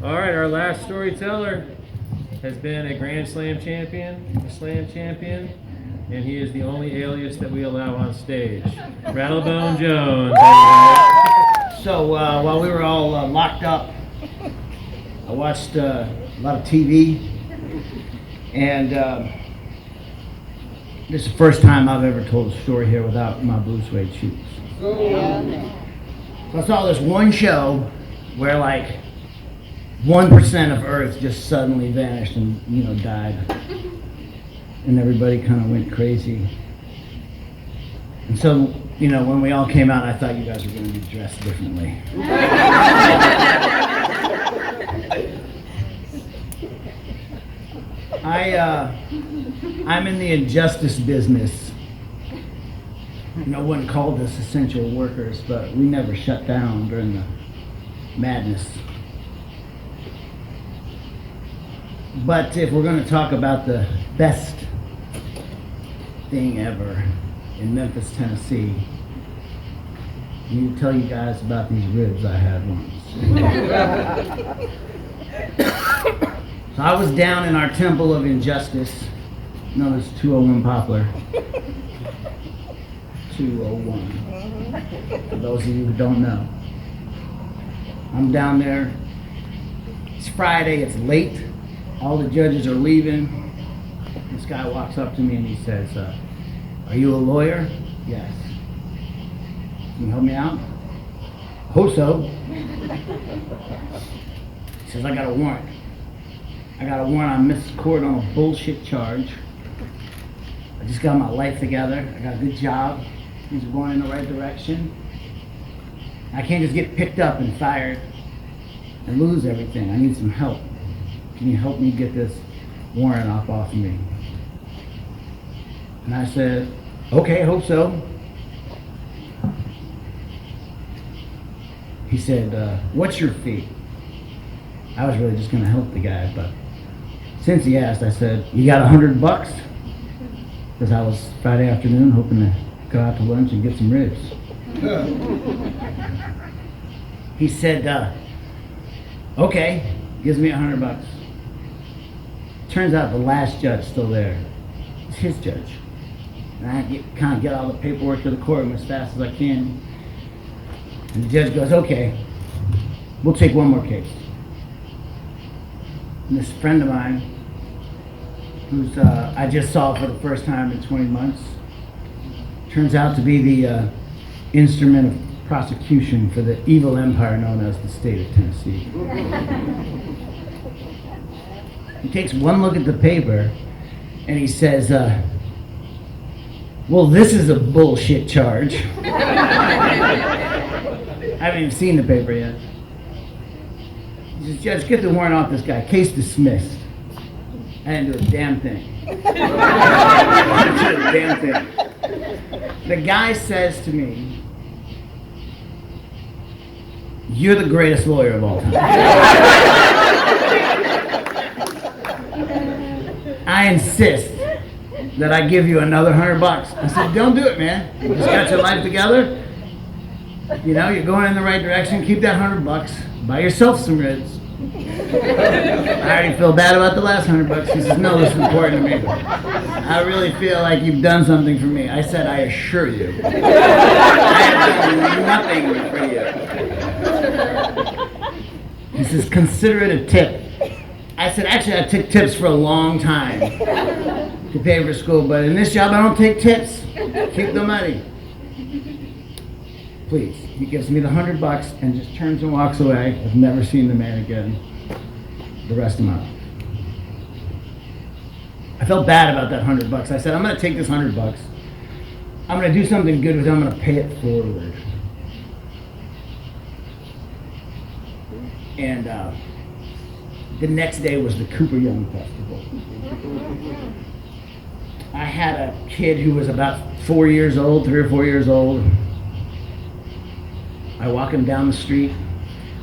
All right, our last storyteller has been a Grand Slam champion, and he is the only alias that we allow on stage. RattleBone Jones. So while we were all locked up, I watched a lot of TV, and this is the first time I've ever told a story here without my blue suede shoes. So I saw this one show where like 1% of Earth just suddenly vanished and died, and everybody kind of went crazy. And so when we all came out, I thought you guys were going to be dressed differently. I'm in the injustice business. No one called us essential workers, but we never shut down during the madness. But if we're going to talk about the best thing ever in Memphis, Tennessee, I need to tell you guys about these ribs I had once. So I was down in our temple of injustice, known as 201 Poplar. 201. For those of you who don't know. I'm down there. It's Friday, it's late. All the judges are leaving. This guy walks up to me and he says, are you a lawyer? Yes. Can you help me out? Hope so. He says, I got a warrant. I got a warrant on Mrs. Court on a bullshit charge. I just got my life together. I got a good job. Things are going in the right direction. I can't just get picked up and fired and lose everything. I need some help. Can you help me get this warrant off of me? And I said, okay, hope so. He said, what's your fee? I was really just going to help the guy, but since he asked, I said, you got $100? Because I was Friday afternoon hoping to go out to lunch and get some ribs. He said, okay, gives me $100. Turns out the last judge still there. It's his judge. And I kind of get all the paperwork to the courtroom as fast as I can. And the judge goes, okay, we'll take one more case. And this friend of mine, who's I just saw for the first time in 20 months, turns out to be the instrument of prosecution for the evil empire known as the state of Tennessee. He takes one look at the paper and he says, well, this is a bullshit charge. I haven't even seen the paper yet. He says, Judge, get the warrant off this guy. Case dismissed. I didn't do a damn thing. I didn't do a damn thing. The guy says to me, you're the greatest lawyer of all time. I insist that I give you another $100. I said, don't do it, man. You just got your life together. You're going in the right direction. Keep that $100. Buy yourself some ribs. I already feel bad about the last $100. He says, no, this is important to me. I really feel like you've done something for me. I said, I assure you. I have done nothing for you. He says, consider it a tip. I said, actually, I took tips for a long time to pay for school, but in this job, I don't take tips. Keep the money. Please. He gives me the $100 and just turns and walks away. I've never seen the man again the rest of my life. I felt bad about that $100. I said, I'm going to take this $100. I'm going to do something good with it. I'm going to pay it forward. And the next day was the Cooper Young Festival. I had a kid who was about 4 years old, 3 or 4 years old. I walk him down the street.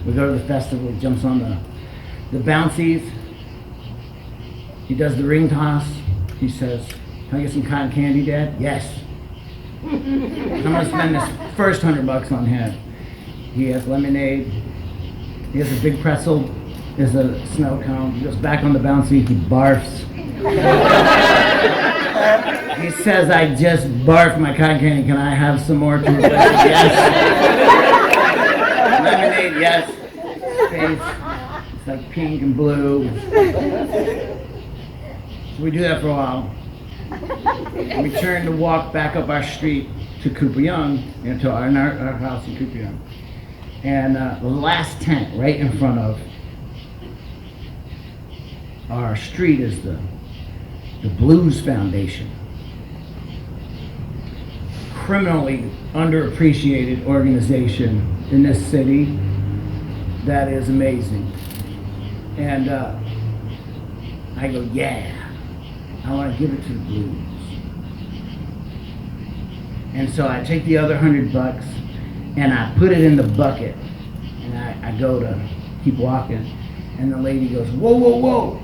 We go to the festival. He jumps on the bouncies. He does the ring toss. He says, can I get some cotton candy, Dad? Yes. I'm going to spend this first $100 on him. He has lemonade. He has a big pretzel. is a snow cone. He goes back on the bouncy, he barfs. He says, I just barfed my cotton candy. Can I have some more to replace it? Yes. Lemonade, yes. Face. It's like pink and blue. So we do that for a while. And we turn to walk back up our street to Cooper Young, to our house in Cooper Young. And the last tent right in front of our street is the Blues Foundation. Criminally underappreciated organization in this city that is amazing. And I go, yeah, I want to give it to the Blues. And so I take the other $100 and I put it in the bucket, and I go to keep walking, and the lady goes, whoa, whoa, whoa.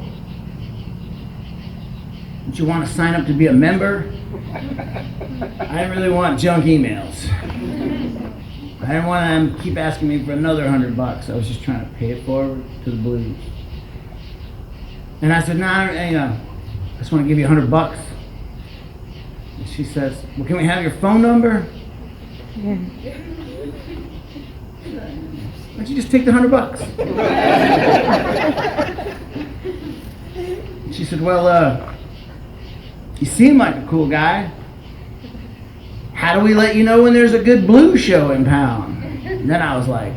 Don't you want to sign up to be a member? I didn't really want junk emails. I didn't want them to keep asking me for another $100. I was just trying to pay it forward to the Blues. And I said, nah, I just want to give you $100. And she says, well, can we have your phone number? Why don't you just take the $100? And she said, well, you seem like a cool guy. How do we let you know when there's a good blues show in town? And then I was like,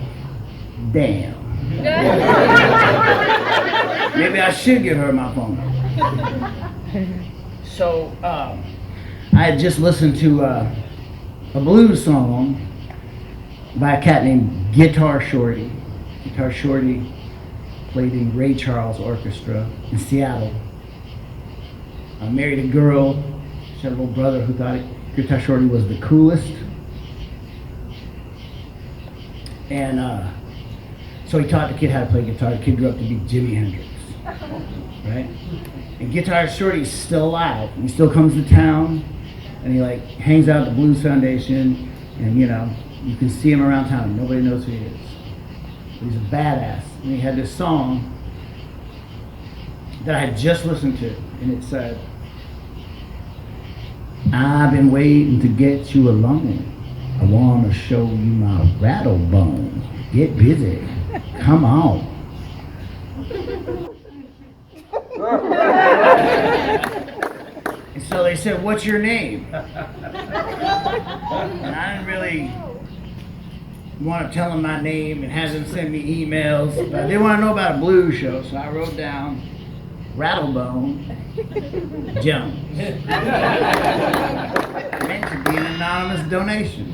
damn. Maybe I should give her my phone number. So I had just listened to a blues song by a cat named Guitar Shorty. Guitar Shorty played in Ray Charles Orchestra in Seattle. I married a girl. She had a little brother who thought Guitar Shorty was the coolest. And so he taught the kid how to play guitar. The kid grew up to be Jimi Hendrix, right? And Guitar Shorty's still alive. He still comes to town, and he like hangs out at the Blues Foundation, and you can see him around town. Nobody knows who he is. But he's a badass. And he had this song that I had just listened to, and it said, I've been waiting to get you alone. I want to show you my RattleBone. Get busy. Come on. And so they said, what's your name? And I didn't really want to tell them my name and have them send me emails, but I did want to know about a blues show, so I wrote down RattleBone Jones. Meant to be an anonymous donation.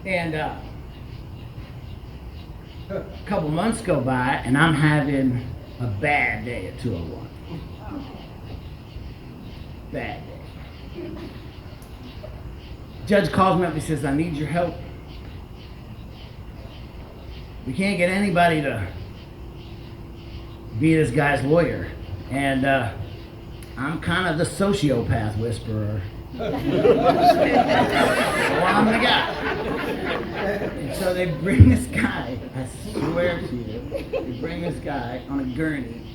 And a couple months go by, and I'm having a bad day at 201. Bad day. Judge calls me up, he says, I need your help. We can't get anybody to be this guy's lawyer. And I'm kind of the sociopath whisperer. So I'm the guy. And so they bring this guy, I swear to you, they bring this guy on a gurney,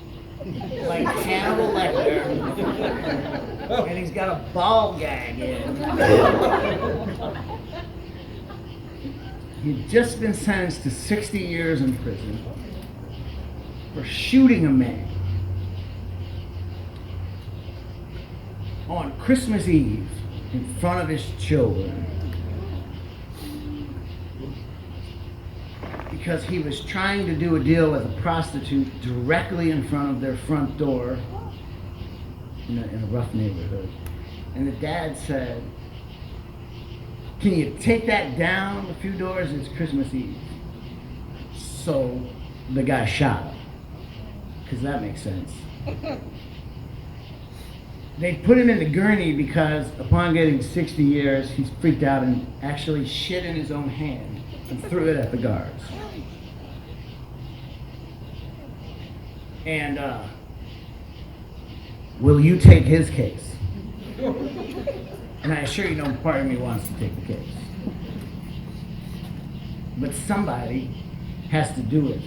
like Hannibal Lecter, and he's got a ball gag in. He'd just been sentenced to 60 years in prison for shooting a man on Christmas Eve in front of his children because he was trying to do a deal with a prostitute directly in front of their front door in a rough neighborhood. And the dad said, can you take that down a few doors? It's Christmas Eve. So the guy shot him, because that makes sense. They put him in the gurney because upon getting 60 years, he's freaked out and actually shit in his own hand and threw it at the guards. And will you take his case? And I assure you, no part of me wants to take the case. But somebody has to do it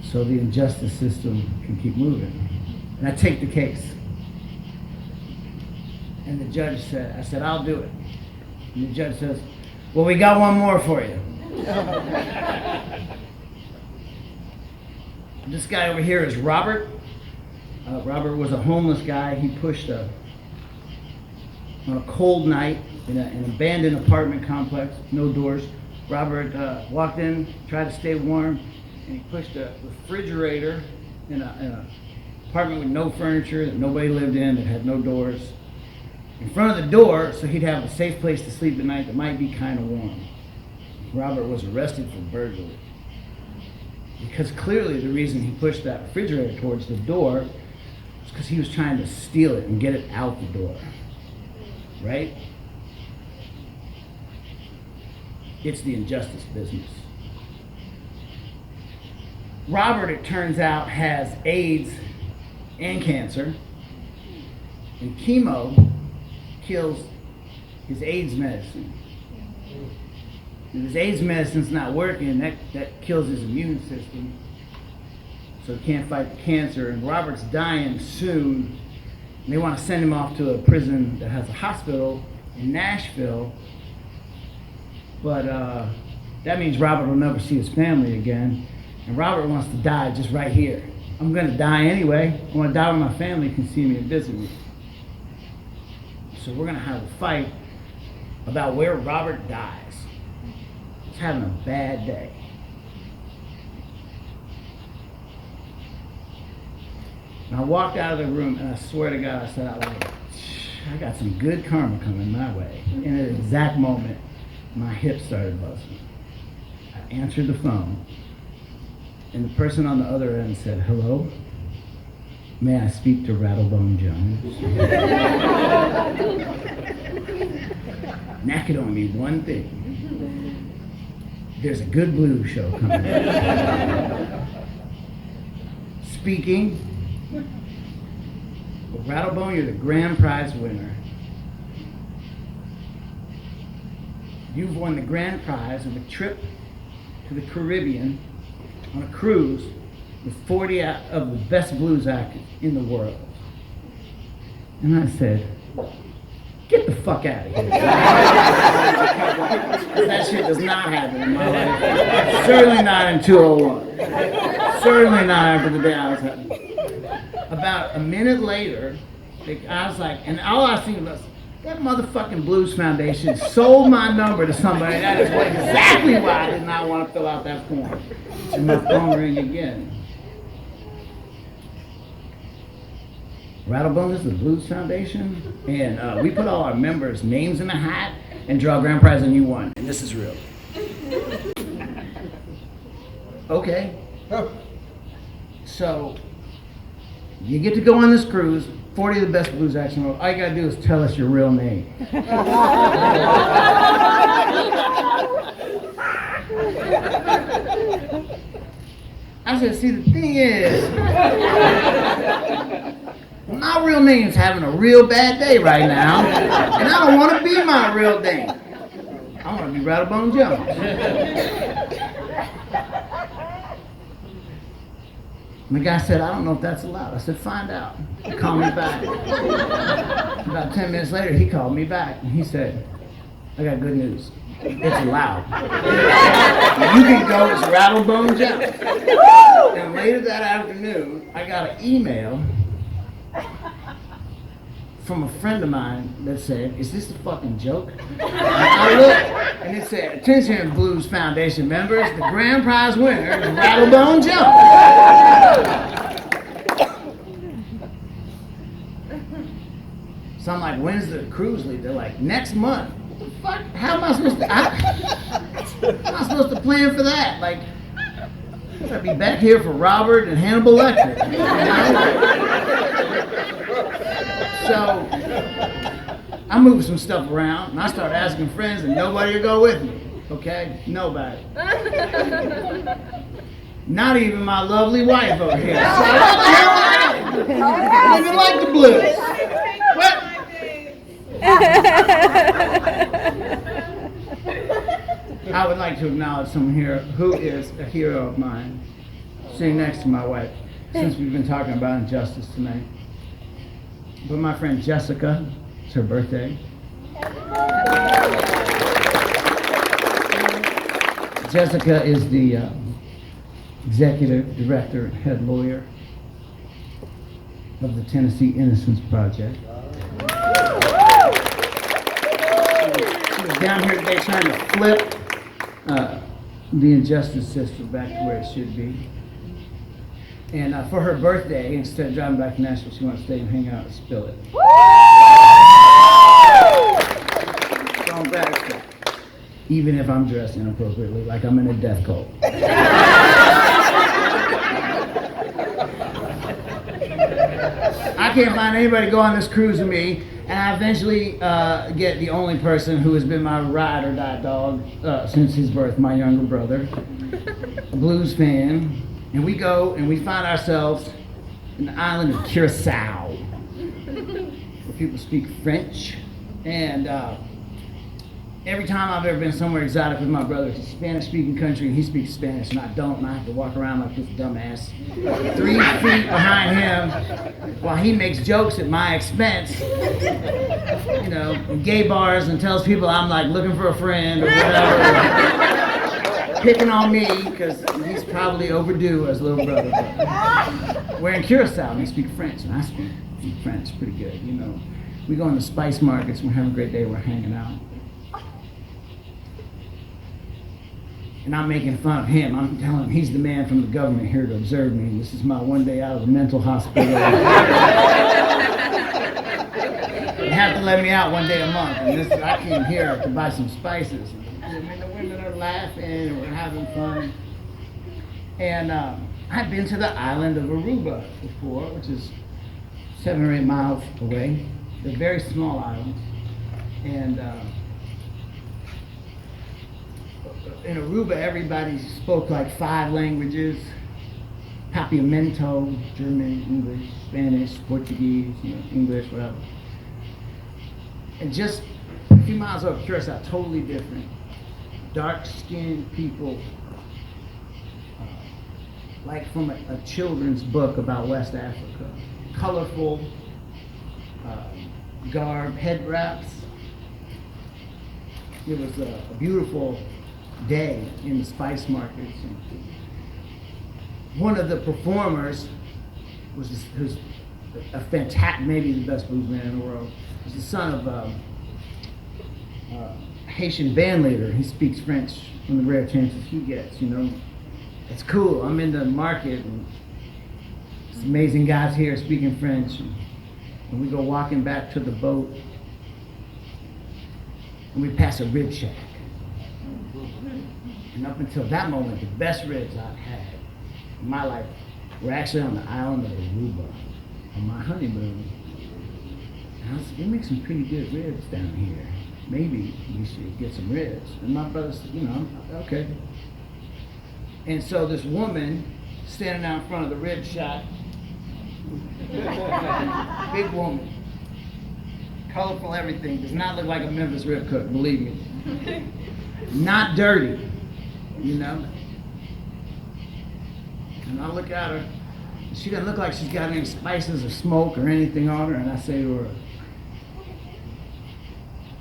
so the injustice system can keep moving. And I take the case. And the judge said, I said, I'll do it. And the judge says, well, we got one more for you. This guy over here is Robert. Robert was a homeless guy. He pushed on a cold night in an abandoned apartment complex, no doors. Robert walked in, tried to stay warm, and he pushed a refrigerator in an apartment with no furniture that nobody lived in, that had no doors, in front of the door so he'd have a safe place to sleep at night that might be kind of warm. Robert was arrested for burglary. Because clearly the reason he pushed that refrigerator towards the door was because he was trying to steal it and get it out the door. Right? It's the injustice business. Robert, it turns out, has AIDS and cancer, and chemo kills his AIDS medicine. If his AIDS medicine's not working, that kills his immune system, so he can't fight the cancer, and Robert's dying soon, and they want to send him off to a prison that has a hospital in Nashville, but that means Robert will never see his family again, and Robert wants to die just right here. I'm going to die anyway. I want to die when my family can see me and visit me. So we're going to have a fight about where Robert dies. He's having a bad day. And I walked out of the room, and I swear to God, I said out loud, I got some good karma coming my way. In that exact moment, my hip started buzzing. I answered the phone, and the person on the other end said, hello? May I speak to RattleBone Jones? And that could only mean one thing. There's a good blues show coming up. Speaking. Well, RattleBone, you're the grand prize winner. You've won the grand prize of a trip to the Caribbean on a cruise with 40 of the best blues actors in the world. And I said, get the fuck out of here. That shit does not happen in my life. Certainly not in 201. Certainly not after the day I was having. About a minute later, I was like, and all I was thinking was, that motherfucking Blues Foundation sold my number to somebody. That is exactly why I did not want to fill out that form. And my phone rang again. RattleBone is the Blues Foundation, and we put all our members' names in a hat and draw a grand prize, and you won. And this is real. Okay. So you get to go on this cruise. 40 of the best blues acts in the world. All you gotta do is tell us your real name. I said, see, the thing is, my real name's having a real bad day right now, and I don't want to be my real name. I want to be RattleBone Jones. And the guy said, I don't know if that's allowed. I said, find out. He called me back. About 10 minutes later, he called me back, and he said, I got good news. It's allowed. You can go as RattleBone Jones. And later that afternoon, I got an email from a friend of mine that said, is this a fucking joke? And I looked, and it said, attention Blues Foundation members, the grand prize winner is RattleBone Jones. So I'm like, when's the cruise leave? They're like, next month. What the fuck? How am I supposed to, how am I supposed to plan for that? Like, I'd be back here for Robert and Hannibal Lecter. You know? So I moved some stuff around, and I started asking friends, and nobody would go with me. Okay? Nobody. Not even my lovely wife over here. So I don't even like the blues. What? I would like to acknowledge someone here who is a hero of mine, sitting next to my wife, since we've been talking about injustice tonight. But my friend Jessica, it's her birthday. Jessica is the executive director, head lawyer of the Tennessee Innocence Project. She was down here today trying to flip the injustice system back to where it should be. And for her birthday, instead of driving back to Nashville, she wants to stay and hang out at Spillit. So I'm glad it's back. Even if I'm dressed inappropriately, like I'm in a death cult. I can't find anybody to go on this cruise with me, and I eventually get the only person who has been my ride or die dog since his birth, my younger brother, a blues fan. And we go and we find ourselves in the island of Curacao, where people speak French. And every time I've ever been somewhere exotic with my brother, it's a Spanish-speaking country, and he speaks Spanish, and I don't, and I have to walk around like this dumbass, 3 feet behind him, while he makes jokes at my expense, you know, in gay bars, and tells people I'm like looking for a friend or whatever. Picking on me because he's probably overdue as little brother. But we're in Curacao and they speak French, and I speak French pretty good, you know. We go in the spice markets, we're having a great day, we're hanging out. And I'm making fun of him. I'm telling him he's the man from the government here to observe me. This is my one day out of the mental hospital. They have to let me out one day a month, and I came here to buy some spices. And the women are laughing and we're having fun. And I've been to the island of Aruba before, which is 7 or 8 miles away. They're very small islands. And in Aruba, everybody spoke like 5 languages: Papiamento, German, English, Spanish, Portuguese, you know, English, whatever. And just a few miles over Curacao, totally different. Dark-skinned people, like from a children's book about West Africa. Colorful garb, head wraps. It was a beautiful day in the spice markets. And one of the performers who's a fantastic, maybe the best blues man in the world. He's the son of Haitian band leader. He speaks French on the rare chances he gets, you know. It's cool. I'm in the market and there's amazing guys here speaking French. And we go walking back to the boat and we pass a rib shack. And up until that moment, the best ribs I've had in my life were actually on the island of Aruba on my honeymoon. And I was like, they make some pretty good ribs down here. Maybe we should get some ribs. And my brother said, you know, okay. And so this woman standing out in front of the rib shack, big woman, colorful everything, does not look like a Memphis rib cook, believe me. Not dirty, you know. And I look at her, she doesn't look like she's got any spices or smoke or anything on her, and I say to her,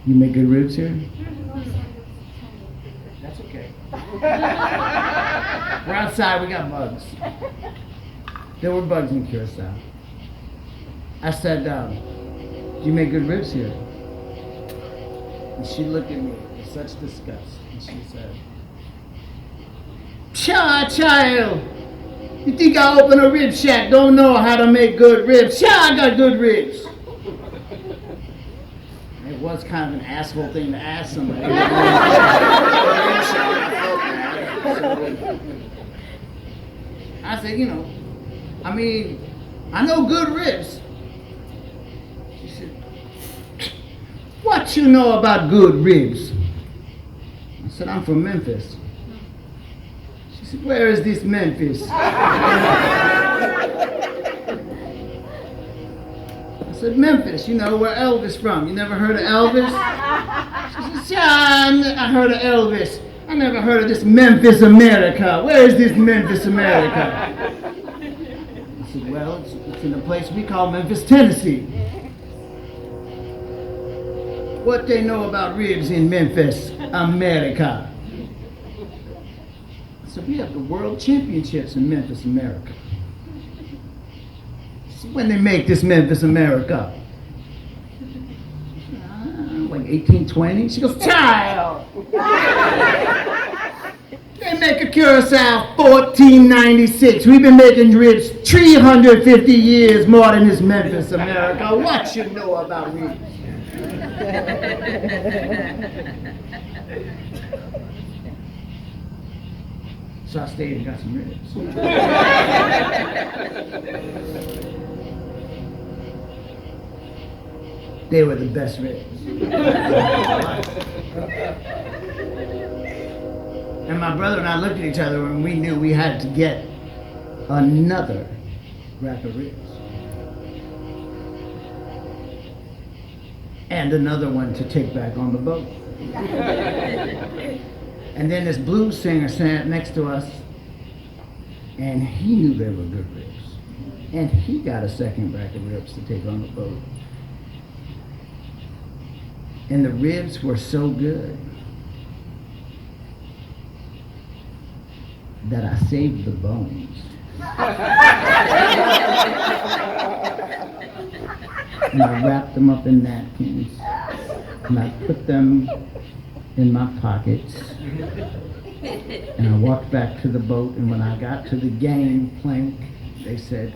"You make good ribs here?" That's okay. We're outside, we got bugs. There were bugs in Curacao. I said, "You make good ribs here?" And she looked at me with such disgust, and she said, Child, you think I open a rib shack, don't know how to make good ribs? I got good ribs." It was kind of an asshole thing to ask somebody. I said, you know, I mean, I know good ribs. She said, "What you know about good ribs?" I said, "I'm from Memphis." She said, "Where is this Memphis?" I said, "Memphis, you know where Elvis from. You never heard of Elvis?" She said, "Yeah, I heard of Elvis. I I never heard of this Memphis, America. Where is this Memphis, America? I said, well, it's in a place we call Memphis, Tennessee. What they know about ribs in Memphis, America? I said, we have the world championships in Memphis, America. So when they make this Memphis, America? Like 1820? She goes, child! They make a Curacao 1496. We've been making ribs 350 years more than this Memphis, America. What you know about ribs? So I stayed and got some ribs. They were the best ribs. And my brother and I looked at each other and we knew we had to get another rack of ribs. And another one to take back on the boat. And then this blues singer sat next to us, and he knew they were good ribs. And he got a second rack of ribs to take on the boat. And the ribs were so good that I saved the bones. And I wrapped them up in napkins, and I put them in my pockets, and I walked back to the boat, and when I got to the gangplank, they said,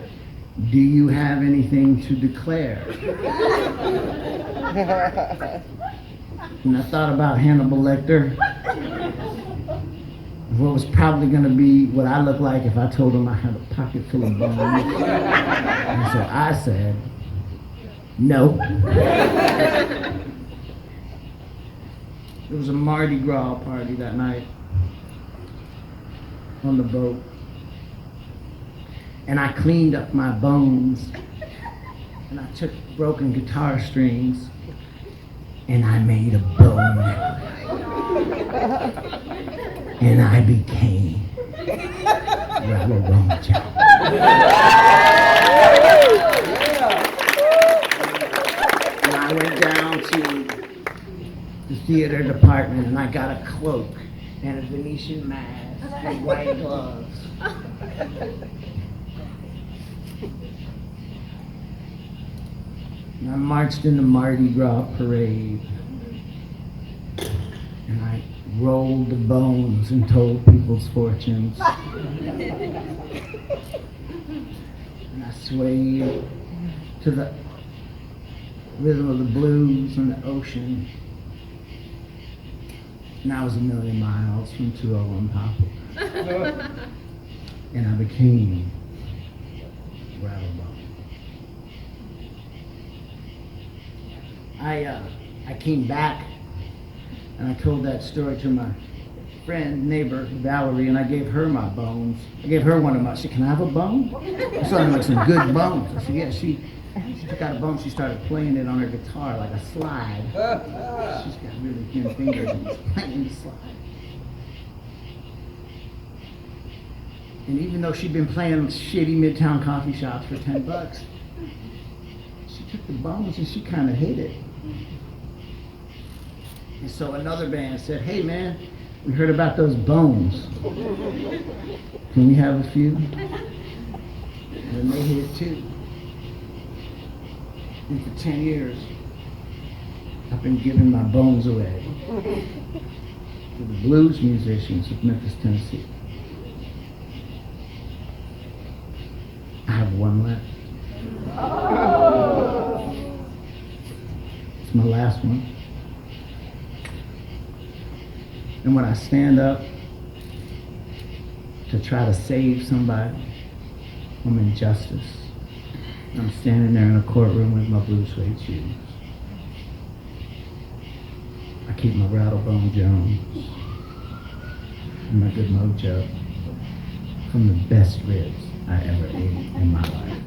do you have anything to declare? And I thought about Hannibal Lecter, what was probably going to be what I looked like if I told him I had a pocket full of bones. And so I said, no. There was a Mardi Gras party that night on the boat. And I cleaned up my bones. And I took broken guitar strings and I made a bone necklace. And I became RattleBone Joe. And I went down to the theater department and I got a cloak and a Venetian mask and white gloves. And I marched in the Mardi Gras parade. And I rolled the bones and told people's fortunes. And I swayed to the rhythm of the blues and the ocean. And I was a million miles from 201 Poplar. And I became RattleBone. I came back and I told that story to my friend, neighbor, Valerie, and I gave her my bones. I gave her one of my, she said, can I have a bone? I saw like some good bones. I said, yeah, she took out a bone, she started playing it on her guitar like a slide. She's got really thin fingers and she's playing the slide. And even though she'd been playing shitty Midtown coffee shops for $10, she took the bones and she kind of hid it. And so another band said, hey man, we heard about those bones. Can we have a few? And they hid it too. And for 10 years, I've been giving my bones away to the blues musicians of Memphis, Tennessee. I have one left. It's my last one. And when I stand up to try to save somebody from injustice, I'm standing there in a courtroom with my blue suede shoes. I keep my RattleBone Jones and my good mojo from the best ribs I ever ate in my life.